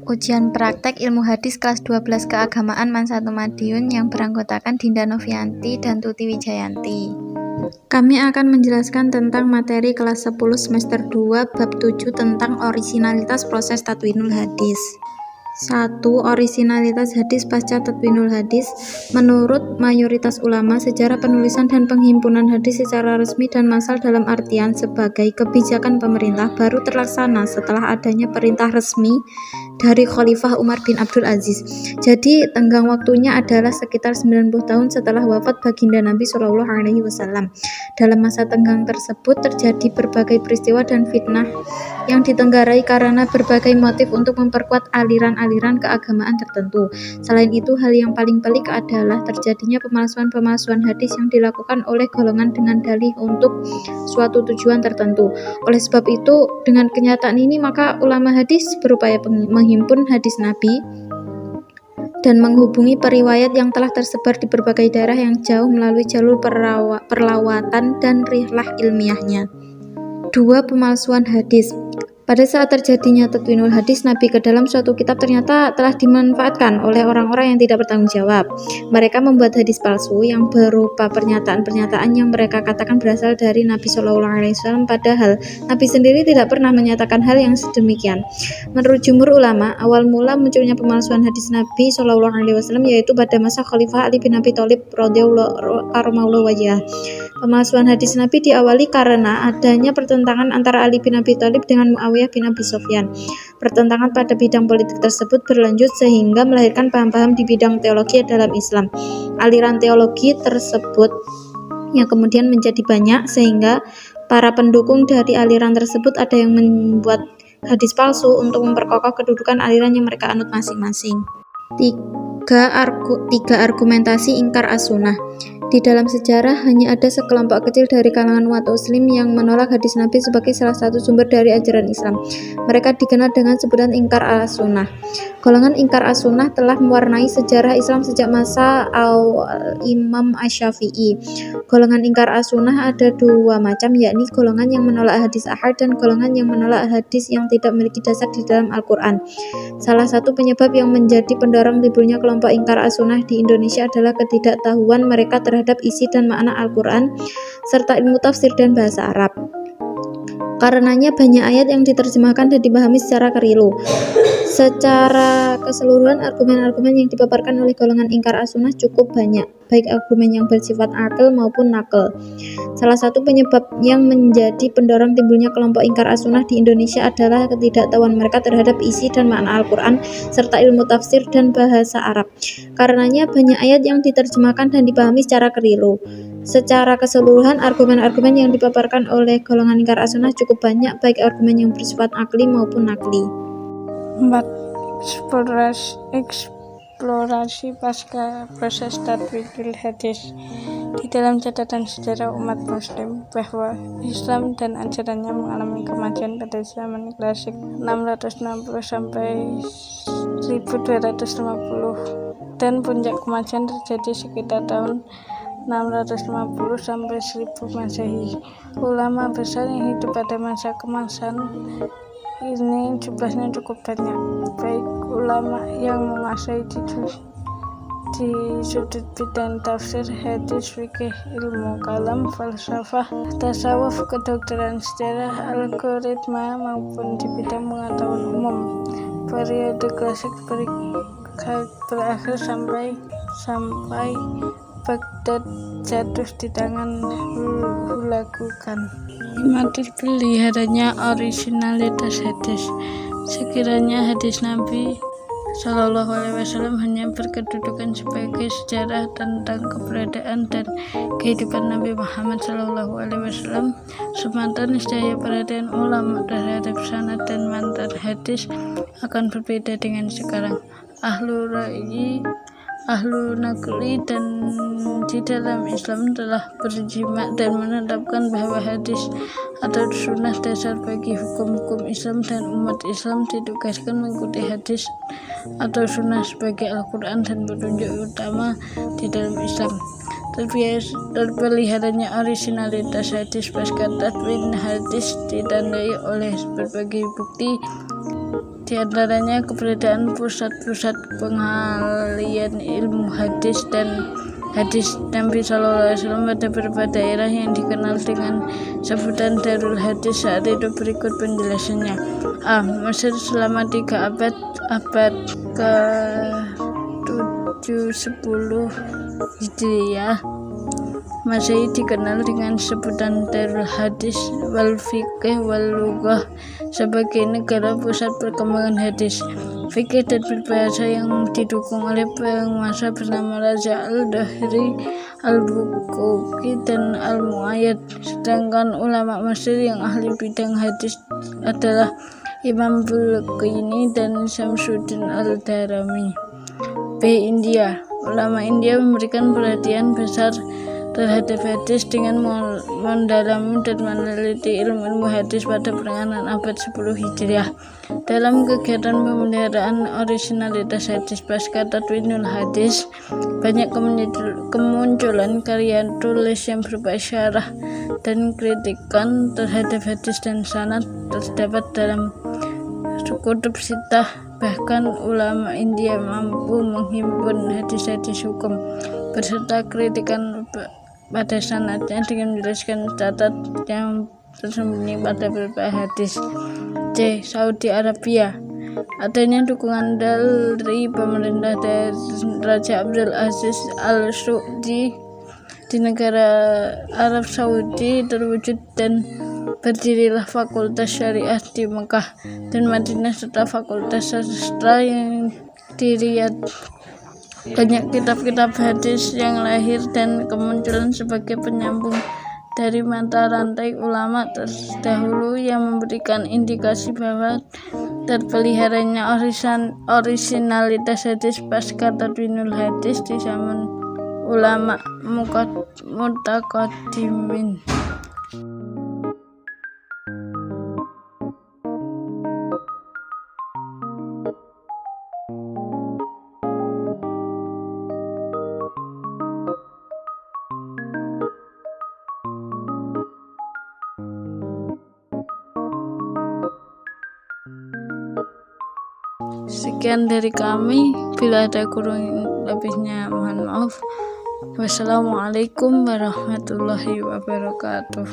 Ujian praktek ilmu hadis kelas 12 keagamaan Man 1 Madiun yang beranggotakan Dinda Novianti dan Tuti Wijayanti. Kami akan menjelaskan tentang materi kelas 10 semester 2 bab 7 tentang orisinalitas proses tadwinul hadis. 1. Orisinalitas hadis pasca tadwinul hadis. Menurut mayoritas ulama, sejarah penulisan dan penghimpunan hadis secara resmi dan massal dalam artian sebagai kebijakan pemerintah baru terlaksana setelah adanya perintah resmi dari Khalifah Umar bin Abdul Aziz. Jadi tenggang waktunya adalah sekitar 90 tahun setelah wafat baginda Nabi Shallallahu Alaihi Wasallam. Dalam masa tenggang tersebut terjadi berbagai peristiwa dan fitnah yang ditenggarai karena berbagai motif untuk memperkuat aliran-aliran keagamaan tertentu. Selain itu, hal yang paling pelik adalah terjadinya pemalsuan-pemalsuan hadis yang dilakukan oleh golongan dengan dalih untuk suatu tujuan tertentu. Oleh sebab itu, dengan kenyataan ini maka ulama hadis berupaya menghimpun hadis Nabi dan menghubungi periwayat yang telah tersebar di berbagai daerah yang jauh melalui jalur perlawatan dan rihlah ilmiahnya. 2. Pemalsuan hadis. Pada saat terjadinya tadwinul hadis Nabi ke dalam suatu kitab ternyata telah dimanfaatkan oleh orang-orang yang tidak bertanggung jawab. Mereka membuat hadis palsu yang berupa pernyataan-pernyataan yang mereka katakan berasal dari Nabi Shallallahu Alaihi Wasallam, padahal Nabi sendiri tidak pernah menyatakan hal yang sedemikian. Menurut jumhur ulama, awal mula munculnya pemalsuan hadis Nabi Shallallahu Alaihi Wasallam yaitu pada masa Khalifah Ali bin Abi Thalib radhiyallahu wajhah. Pemalsuan hadis Nabi diawali karena adanya pertentangan antara Ali bin Abi Thalib dengan Muawiyah bin Abi Sufyan. Pertentangan pada bidang politik tersebut berlanjut sehingga melahirkan paham-paham di bidang teologi dalam Islam. Aliran teologi tersebut yang kemudian menjadi banyak sehingga para pendukung dari aliran tersebut ada yang membuat hadis palsu untuk memperkokoh kedudukan aliran yang mereka anut masing-masing. 3. Argumentasi ingkar as-sunnah. Di dalam sejarah hanya ada sekelompok kecil dari kalangan umat muslim yang menolak hadis Nabi sebagai salah satu sumber dari ajaran Islam. Mereka dikenal dengan sebutan ingkar as-sunnah. Golongan ingkar as-sunnah telah mewarnai sejarah Islam sejak masa Imam Asy-Syafi'i. Golongan ingkar as-sunnah ada dua macam, yakni golongan yang menolak hadis ahad dan golongan yang menolak hadis yang tidak memiliki dasar di dalam Al-Quran. Salah satu penyebab yang menjadi pendorong timbulnya kelompok ingkar as-sunnah di Indonesia adalah ketidaktahuan mereka terhadap isi dan makna Al-Quran serta ilmu tafsir dan bahasa Arab. Karenanya banyak ayat yang diterjemahkan dan dipahami secara keliru. Secara keseluruhan, argumen-argumen yang dipaparkan oleh golongan ingkar as-sunnah cukup banyak, baik argumen yang bersifat akal maupun nakal. Salah satu penyebab yang menjadi pendorong timbulnya kelompok ingkar as-sunnah di Indonesia adalah ketidaktahuan mereka terhadap isi dan makna Al-Quran serta ilmu tafsir dan bahasa Arab. Karenanya banyak ayat yang diterjemahkan dan dipahami secara keliru. Secara keseluruhan, argumen-argumen yang dipaparkan oleh golongan ingkar as-sunnah cukup banyak, baik argumen yang bersifat akli maupun nakli. 4. Eksplorasi pasca proses tadwinul hadis. Di dalam catatan sejarah umat muslim bahwa Islam dan ajarannya mengalami kemajuan pada zaman klasik 660 sampai 1250 dan puncak kemajuan terjadi sekitar tahun 650 sampai 1000 Masehi. Ulama besar yang hidup pada masa kemasan ini jumlahnya cukup banyak, baik ulama yang menguasai di sudut bidang tafsir, hadis, fikih, ilmu kalam, falsafah, tasawuf, kedokteran, sejarah, algoritma maupun di bidang pengetahuan umum. Periode klasik berakhir sampai Baghdad jatuh di tangan Hulagu Khan. 5. Terpeliharanya orisinalitas hadis. Sekiranya hadis Nabi Shallallahu Alaihi Wasallam hanya berkedudukan sebagai sejarah tentang keberadaan dan kehidupan Nabi Muhammad Shallallahu Alaihi Wasallam semata, niscaya perhatian ulama terhadap sanad dan mantar hadis akan berbeda dengan sekarang. Ahlu ra'yi, ahlu nakli dan di dalam Islam telah berjima dan menetapkan bahwa hadis atau sunnah dasar bagi hukum-hukum Islam dan umat Islam ditugaskan mengikuti hadis atau sunnah sebagai Al-Quran dan petunjuk utama di dalam Islam. Terpeliharanya orisinalitas hadis pasca tadwin hadis ditandai oleh berbagai bukti Di antaranya keberadaan pusat-pusat pengalian ilmu hadis dan hadis Nabi SAW pada beberapa daerah yang dikenal dengan sebutan Darul Hadis saat itu. Berikut penjelasannya. A. Mesir selama 3 abad ke-7-10 Hijriah Masehi dikenal dengan sebutan Darul Hadis wal Fiqh wal Lughah sebagai negara pusat perkembangan hadis, fikih dan berbahasa yang didukung oleh penguasa bernama Raja Al-Dahri, Al-Bukuki, dan Al-Muayyad. Sedangkan ulama Mesir yang ahli bidang hadis adalah Imam Bulqini dan Syamsuddin Al-Darami. B. India. Ulama India memberikan perhatian besar terhadap hadis dengan mendalami dan meneliti ilmu hadis pada pertengahan abad 10 Hijriah. Dalam kegiatan pemeliharaan orisinalitas hadis pasca Tadwinul Hadis, banyak kemunculan karya tulis yang berupa syarah dan kritikan terhadap hadis dan sanad terdapat dalam kutub sitah. Bahkan ulama India mampu menghimpun hadis-hadis hukum beserta kritikan pada sanadnya dengan menjelaskan catat yang tersembunyi pada beberapa hadis. C. Saudi Arabia. Adanya dukungan dari pemerintah Raja Abdul Aziz Al-Saudi di negara Arab Saudi terwujud dan berdirilah Fakultas Syariah di Mekah dan Madinah serta Fakultas Sastra yang di Riyadh. Banyak kitab-kitab hadis yang lahir dan kemunculan sebagai penyambung dari mata rantai ulama terdahulu yang memberikan indikasi bahwa terpeliharanya orisinalitas hadis pasca Tadwinul Hadis di zaman ulama mutaqaddimin. Sekian dari kami, bila ada kurang lebihnya mohon maaf. Wassalamualaikum warahmatullahi wabarakatuh.